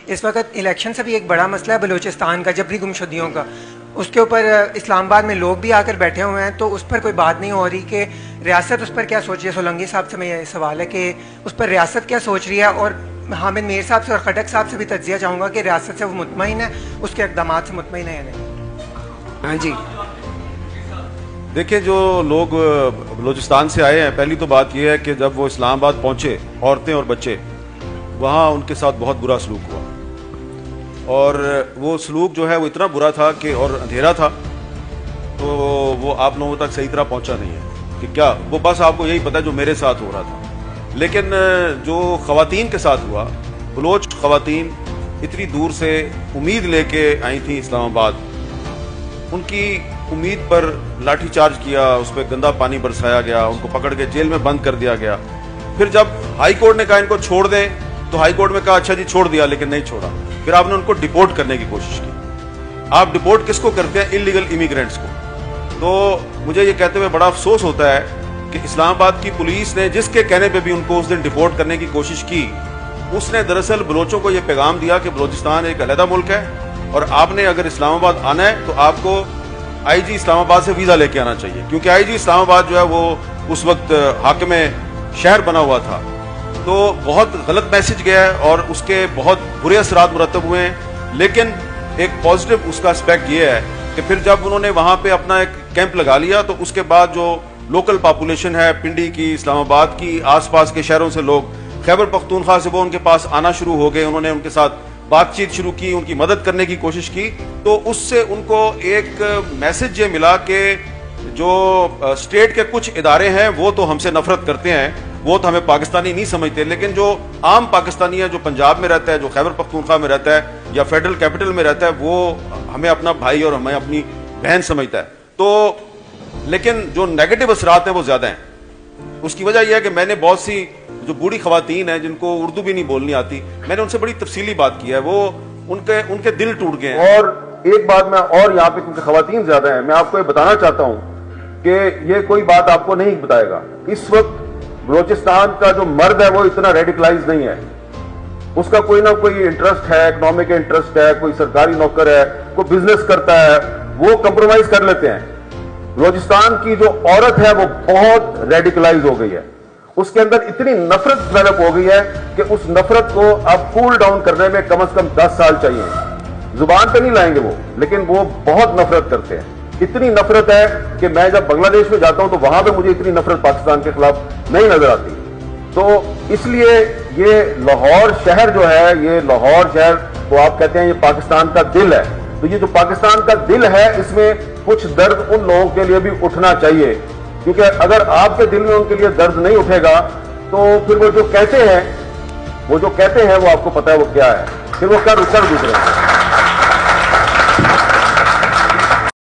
इस वक्त इलेक्शन से भी एक बड़ा मसला है बलूचिस्तान का, जबरी गुमशुदगियों का। उसके ऊपर इस्लामाबाद में लोग भी आकर बैठे हुए हैं, तो उस पर कोई बात नहीं हो रही कि रियासत उस पर क्या सोच रही है। सोलंकी साहब से मैं ये सवाल है कि उस पर रियासत क्या सोच रही है, और हामिद मीर साहब से और खटक साहब से भी तज्जिया चाहूँगा कि रियासत से वो मुतमईन है, उसके इक़दामात से मुतमईन है या नहीं। हाँ जी, देखिए, जो लोग बलूचिस्तान से आए हैं, पहली तो बात यह है कि जब वो इस्लामाबाद पहुंचे, औरतें और बच्चे, वहाँ उनके साथ बहुत बुरा सलूक हुआ। और वो सलूक जो है वो इतना बुरा था कि, और अंधेरा था, तो वो आप लोगों तक सही तरह पहुंचा नहीं है कि क्या, वो बस आपको यही पता है जो मेरे साथ हो रहा था। लेकिन जो ख़वातीन के साथ हुआ, बलोच ख़वातीन इतनी दूर से उम्मीद लेके आई थी इस्लामाबाद, उनकी उम्मीद पर लाठीचार्ज किया, उस पर गंदा पानी बरसाया गया, उनको पकड़ के जेल में बंद कर दिया गया। फिर जब हाई कोर्ट ने कहा इनको छोड़ दें, तो हाई कोर्ट में कहा अच्छा जी छोड़ दिया, लेकिन नहीं छोड़ा। फिर आपने उनको डिपोर्ट करने की कोशिश की। आप डिपोर्ट किसको करते हैं? इलीगल इमिग्रेंट्स को। तो मुझे ये कहते हुए बड़ा अफसोस होता है कि इस्लामाबाद की पुलिस ने, जिसके कहने पे भी उनको उस दिन डिपोर्ट करने की कोशिश की, उसने दरअसल बलोचों को यह पैगाम दिया कि बलूचिस्तान एक अलहदा मुल्क है, और आपने अगर इस्लामाबाद आना है तो आपको आईजी इस्लामाबाद से वीज़ा लेके आना चाहिए, क्योंकि आईजी इस्लामाबाद जो है वो उस वक्त हाकिम शहर बना हुआ था। तो बहुत गलत मैसेज गया है और उसके बहुत बुरे असरात मुरतब हुए हैं। लेकिन एक पॉजिटिव उसका एस्पेक्ट ये है कि फिर जब उन्होंने वहाँ पे अपना एक कैंप लगा लिया, तो उसके बाद जो लोकल पॉपुलेशन है पिंडी की, इस्लामाबाद की, आसपास के शहरों से लोग खैबर पख्तूनख्वा से वो उनके पास आना शुरू हो गए। उन्होंने उनके साथ बातचीत शुरू की, उनकी मदद करने की कोशिश की। तो उससे उनको एक मैसेज ये मिला कि जो स्टेट के कुछ इदारे हैं वो तो हमसे नफरत करते हैं, वो तो हमें पाकिस्तानी नहीं समझते, लेकिन जो आम पाकिस्तानी है, जो पंजाब में रहता है, जो खैबर पख्तूनख्वा में रहता है या फेडरल कैपिटल में रहता है, वो हमें अपना भाई और हमें अपनी बहन समझता है। तो लेकिन जो नेगेटिव असरात हैं वो ज्यादा हैं। उसकी वजह यह है कि मैंने बहुत सी जो बूढ़ी खवातीन हैं जिनको उर्दू भी नहीं बोलनी आती, मैंने उनसे बड़ी तफसीली बात की है, वो उनके दिल टूट गए हैं। और एक बात मैं और यहाँ पे, क्योंकि खवातीन ज्यादा हैं, मैं आपको ये बताना चाहता हूँ कि ये कोई बात आपको नहीं बताएगा, इस वक्त बलूचिस्तान का जो मर्द है वो इतना रेडिकलाइज नहीं है। उसका कोई ना कोई इंटरेस्ट है, इकोनॉमिक इंटरेस्ट है, कोई सरकारी नौकर है, कोई बिजनेस करता है, वो कंप्रोमाइज कर लेते हैं। बलूचिस्तान की जो औरत है वो बहुत रेडिकलाइज हो गई है, उसके अंदर इतनी नफरत डेवलप हो गई है कि उस नफरत को अब कूल डाउन करने में कम से कम 10 साल चाहिए। जुबान पे नहीं लाएंगे वो, लेकिन वो बहुत नफरत करते हैं। इतनी नफरत है कि मैं जब बांग्लादेश में जाता हूं तो वहां पे मुझे इतनी नफरत पाकिस्तान के खिलाफ नहीं नजर आती। तो इसलिए ये लाहौर शहर जो है, ये लाहौर शहर को आप कहते हैं ये पाकिस्तान का दिल है। तो ये जो पाकिस्तान का दिल है, इसमें कुछ दर्द उन लोगों के लिए भी उठना चाहिए, क्योंकि अगर आपके दिल में उनके लिए दर्द नहीं उठेगा तो फिर वो जो कहते हैं वो आपको पता है वो क्या है, फिर वो कर गुजरेंगे।